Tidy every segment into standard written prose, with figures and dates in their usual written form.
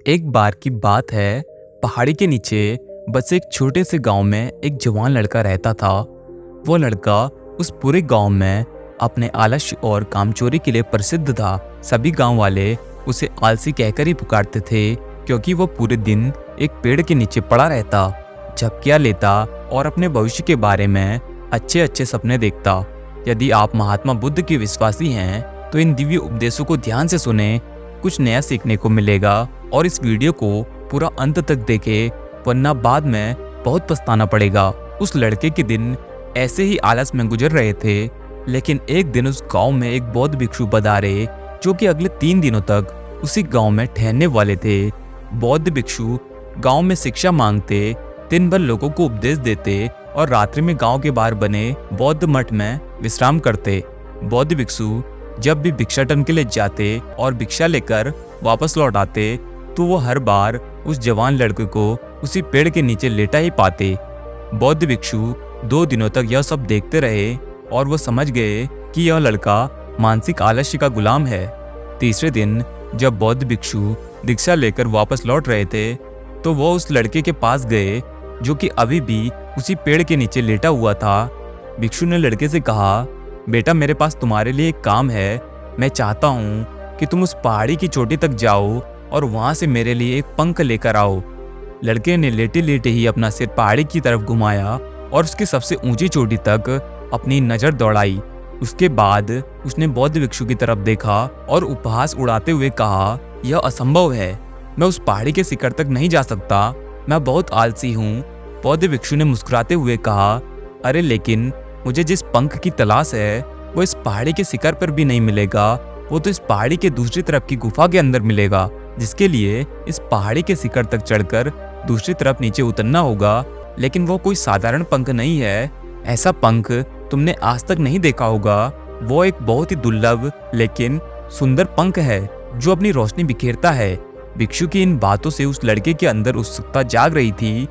एक बार की बात है। पहाड़ी के नीचे बसे एक छोटे से गांव में एक जवान लड़का रहता था। वो लड़का उस पूरे गांव में अपने आलस्य और कामचोरी के लिए प्रसिद्ध था। सभी गांव वाले उसे आलसी कहकर ही पुकारते थे, क्योंकि वो पूरे दिन एक पेड़ के नीचे पड़ा रहता, झपकियां लेता और अपने भविष्य के बारे में अच्छे अच्छे सपने देखता। यदि आप महात्मा बुद्ध के विश्वासी हैं तो इन दिव्य उपदेशों को ध्यान से सुने, कुछ नया सीखने को मिलेगा। और इस वीडियो को पूरा अंत तक देखें, वरना बाद में बहुत पछताना पड़ेगा। उस लड़के के दिन ऐसे ही आलस में गुजर रहे थे, लेकिन एक दिन उस गांव में एक बौद्ध भिक्षु पधारे, जो कि अगले 3 दिनों तक उसी गांव में ठहरने वाले थे। बौद्ध भिक्षु गांव में शिक्षा मांगते, दिन भर लोगों को उपदेश देते और रात्रि में गांव के बाहर बने बौद्ध मठ में विश्राम करते। बौद्ध भिक्षु जब भी भिक्षाटन के लिए जाते और भिक्षा लेकर वापस लौट आते, तो वो हर बार उस जवान लड़के को उसी पेड़ के नीचे लेटा ही पाते। बौद्ध भिक्षु 2 दिनों तक यह सब देखते रहे और वो समझ गए कि यह लड़का मानसिक आलस्य का गुलाम है। तीसरे दिन जब बौद्ध भिक्षु दीक्षा लेकर वापस लौट रहे थे, तो वो उस लड़के के पास गए, जो कि अभी भी उसी पेड़ के नीचे लेटा हुआ था। भिक्षु ने लड़के से कहा, बेटा, मेरे पास तुम्हारे लिए एक काम है। मैं चाहता हूँ कि तुम उस पहाड़ी की चोटी तक जाओ और वहां से मेरे लिए एक पंख लेकर आओ। लड़के ने लेटे लेटे ही अपना सिर पहाड़ी की तरफ घुमाया और उसकी सबसे ऊंची चोटी तक अपनी नजर दौड़ाई। उसके बाद उसने बौद्ध भिक्षु की तरफ देखा और उपहास उड़ाते हुए कहा, यह असंभव है, मैं उस पहाड़ी के शिखर तक नहीं जा सकता, मैं बहुत आलसी हूँ। बौद्ध भिक्षु ने मुस्कुराते हुए कहा, अरे लेकिन मुझे जिस पंख की तलाश है वो इस पहाड़ी के शिखर पर भी नहीं मिलेगा, वो तो इस पहाड़ी के दूसरी तरफ की गुफा के अंदर मिलेगा, जिसके लिए इस पहाड़ी के शिखर तक चढ़कर दूसरी तरफ नीचे उतरना होगा। लेकिन वो कोई साधारण पंख नहीं है, ऐसा पंख तुमने आज तक नहीं देखा होगा। वो एक बहुत ही दुर्लभ लेकिन सुंदर पंख है जो अपनी रोशनी बिखेरता है। भिक्षु की इन बातों से उस लड़के के अंदर उत्सुकता जाग रही थी।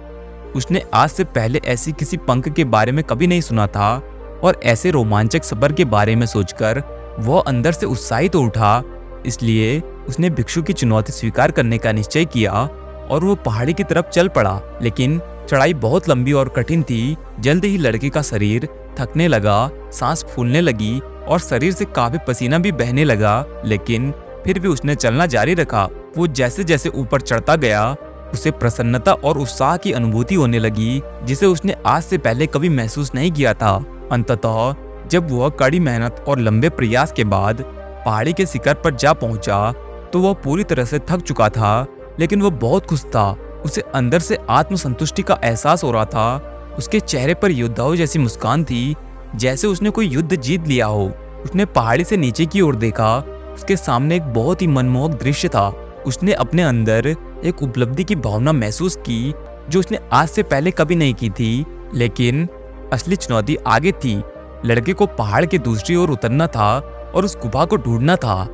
उसने आज से पहले ऐसी किसी पंख के बारे में कभी नहीं सुना था और ऐसे रोमांचक सफर के बारे में सोचकर वह अंदर से उत्साहित हो उठा। इसलिए उसने भिक्षु की चुनौती स्वीकार करने का निश्चय किया और वो पहाड़ी की तरफ चल पड़ा। लेकिन चढ़ाई बहुत लंबी और कठिन थी। जल्द ही लड़के का शरीर थकने लगा, सांस फूलने लगी और शरीर से काफी पसीना भी बहने लगा, लेकिन फिर भी उसने चलना जारी रखा। वो जैसे जैसे ऊपर चढ़ता गया, उसे प्रसन्नता और उत्साह की अनुभूति होने लगी, जिसे उसने आज से पहले कभी महसूस नहीं किया था। अंततः जब वह कड़ी मेहनत और लंबे प्रयास के बाद पहाड़ी के शिखर पर जा पहुंचा, तो वह पूरी तरह से थक चुका था, लेकिन वह बहुत खुश था। उसे अंदर से आत्मसंतुष्टि का एहसास हो रहा था। उसके चेहरे पर योद्धाओं जैसी मुस्कान थी, जैसे उसने कोई युद्ध जीत लिया हो। उसने पहाड़ी से नीचे की ओर देखा, उसके सामने एक बहुत ही मनमोहक दृश्य था। उसने अपने अंदर एक उपलब्धि की भावना महसूस की, जो उसने आज से पहले कभी नहीं की थी। लेकिन असली चुनौती आगे थी। लड़के को पहाड़ के दूसरी ओर उतरना था और उस गुफा को ढूंढना था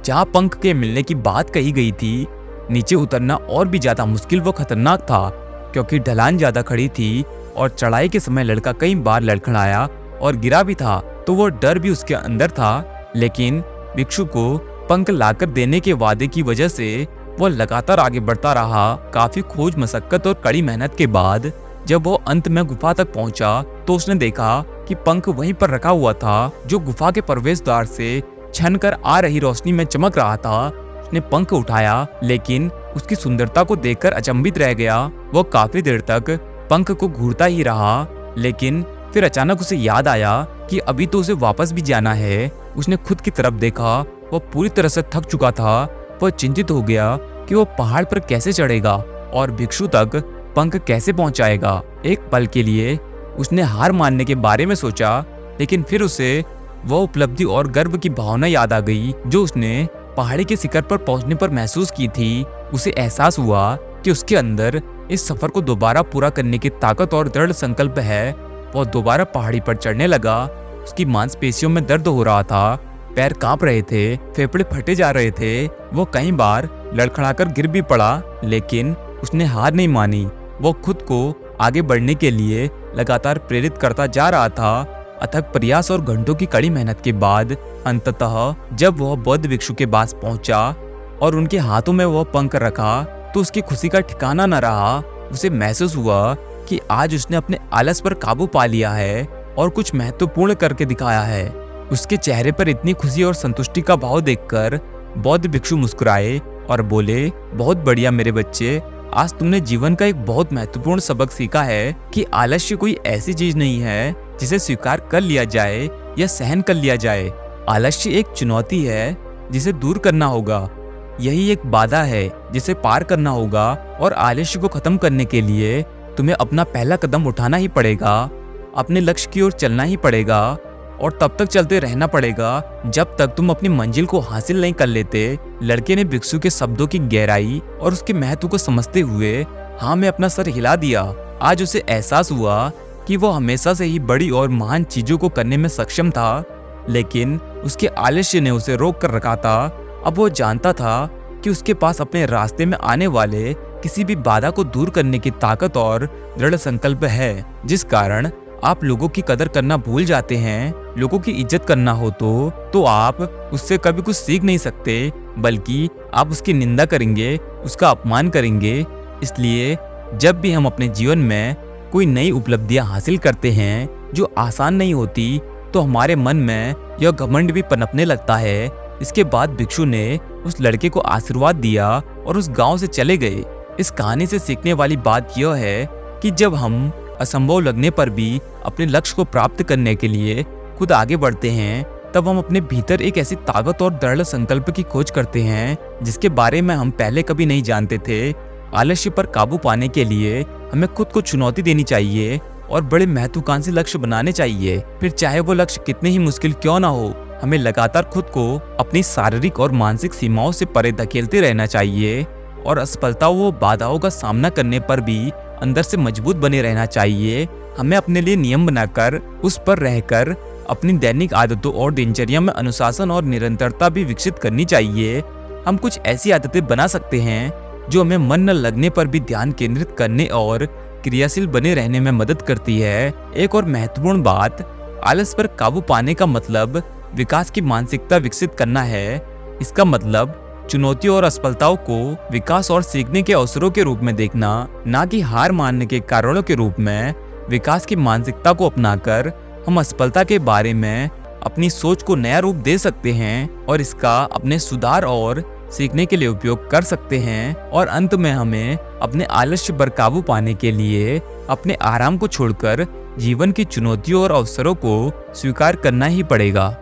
जहां पंख के मिलने की बात कही गई थी। नीचे उतरना और भी ज्यादा मुश्किल व खतरनाक था, क्योंकि ढलान ज्यादा खड़ी थी और चढ़ाई के समय लड़का कई बार लड़खड़ाया और गिरा भी था, तो वो डर भी उसके अंदर था। लेकिन भिक्षु को पंख लाकर देने के वादे की वजह से वो लगातार आगे बढ़ता रहा। काफी खोज मशक्कत और कड़ी मेहनत के बाद जब वो अंत में गुफा तक पहुंचा, तो उसने देखा कि पंख वहीं पर रखा हुआ था, जो गुफा के प्रवेश द्वार से छन कर आ रही रोशनी में चमक रहा था। उसने पंख उठाया, लेकिन उसकी सुंदरता को देखकर अचंभित रह गया। वो काफी देर तक पंख को घूरता ही रहा, लेकिन फिर अचानक उसे याद आया कि अभी तो उसे वापस भी जाना है। उसने खुद की तरफ देखा, वो पूरी तरह से थक चुका था। वह चिंतित हो गया कि वो पहाड़ पर कैसे चढ़ेगा और भिक्षु तक पंख कैसे पहुंचाएगा। एक पल के लिए उसने हार मानने के बारे में सोचा, लेकिन फिर उसे वह उपलब्धि और गर्व की भावना याद आ गई जो उसने पहाड़ी के शिखर पर पहुंचने पर महसूस की थी। उसे एहसास हुआ कि उसके अंदर इस सफर को दोबारा पूरा करने की ताकत और दृढ़ संकल्प है। वह दोबारा पहाड़ी पर चढ़ने लगा। उसकी मांसपेशियों में दर्द हो रहा था, पैर कांप रहे थे, फेफड़े फटे जा रहे थे। वो कई बार लड़खड़ाकर गिर भी पड़ा, लेकिन उसने हार नहीं मानी। वो खुद को आगे बढ़ने के लिए लगातार प्रेरित करता जा रहा था। अथक प्रयास और घंटों की कड़ी मेहनत के बाद अंततः जब वह बौद्ध भिक्षु के पास पहुंचा और उनके हाथों में वह पंख रखा, तो उसकी खुशी का ठिकाना न रहा। उसे महसूस हुआ कि आज उसने अपने आलस पर काबू पा लिया है और कुछ महत्वपूर्ण करके दिखाया है। उसके चेहरे पर इतनी खुशी और संतुष्टि का भाव देखकर बौद्ध भिक्षु मुस्कुराए और बोले, बहुत बढ़िया मेरे बच्चे, आज तुमने जीवन का एक बहुत महत्वपूर्ण सबक सीखा है कि आलस्य कोई ऐसी चीज नहीं है जिसे स्वीकार कर लिया जाए या सहन कर लिया जाए। आलस्य एक चुनौती है जिसे दूर करना होगा। यही एक बाधा है जिसे पार करना होगा और आलस्य को खत्म करने के लिए तुम्हें अपना पहला कदम उठाना ही पड़ेगा। अपने लक्ष्य की ओर चलना ही पड़ेगा और तब तक चलते रहना पड़ेगा जब तक तुम अपनी मंजिल को हासिल नहीं कर लेते। लड़के ने भिक्षु के शब्दों की गहराई और उसके महत्व को समझते हुए हाँ में अपना सर हिला दिया। आज उसे एहसास हुआ कि वो हमेशा से ही बड़ी और महान चीजों को करने में सक्षम था, लेकिन उसके आलस्य ने उसे रोक कर रखा था। अब वो जानता था कि उसके पास अपने रास्ते में आने वाले किसी भी बाधा को दूर करने की ताकत और दृढ़ संकल्प है, जिस कारण आप लोगों की कदर करना भूल जाते हैं। लोगों की इज्जत करना हो तो आप उससे कभी कुछ सीख नहीं सकते, बल्कि आप उसकी निंदा करेंगे, उसका अपमान करेंगे। इसलिए जब भी हम अपने जीवन में कोई नई उपलब्धियां हासिल करते हैं जो आसान नहीं होती, तो हमारे मन में यह घमंड भी पनपने लगता है। इसके बाद भिक्षु ने उस लड़के को आशीर्वाद दिया और उस गांव से चले गए। इस कहानी से सीखने वाली बात यह है कि जब हम असंभव लगने पर भी अपने लक्ष्य को प्राप्त करने के लिए खुद आगे बढ़ते हैं, तब हम अपने भीतर एक ऐसी ताकत और दृढ़ संकल्प की खोज करते हैं जिसके बारे में हम पहले कभी नहीं जानते थे। आलस्य पर काबू पाने के लिए हमें खुद को चुनौती देनी चाहिए और बड़े महत्वाकांक्षी लक्ष्य बनाने चाहिए। फिर चाहे वो लक्ष्य कितने ही मुश्किल क्यों ना हो, हमें लगातार खुद को अपनी शारीरिक और मानसिक सीमाओं से परे धकेलते रहना चाहिए और असफलताओं व बाधाओं का सामना करने पर भी अंदर से मजबूत बने रहना चाहिए। हमें अपने लिए नियम बनाकर उस पर रहकर अपनी दैनिक आदतों और दिनचर्या में अनुशासन और निरंतरता भी विकसित करनी चाहिए। हम कुछ ऐसी आदतें बना सकते हैं जो हमें मन न लगने पर भी ध्यान केंद्रित करने और क्रियाशील बने रहने में मदद करती है। एक और महत्वपूर्ण बात, आलस पर काबू पाने का मतलब विकास की मानसिकता विकसित करना है। इसका मतलब चुनौतियों और असफलताओं को विकास और सीखने के अवसरों के रूप में देखना, ना कि हार मानने के कारणों के रूप में। विकास की मानसिकता को अपनाकर हम असफलता के बारे में अपनी सोच को नया रूप दे सकते हैं और इसका अपने सुधार और सीखने के लिए उपयोग कर सकते हैं। और अंत में हमें अपने आलस्य पर काबू पाने के लिए अपने आराम को छोड़कर जीवन की चुनौतियों और अवसरों को स्वीकार करना ही पड़ेगा।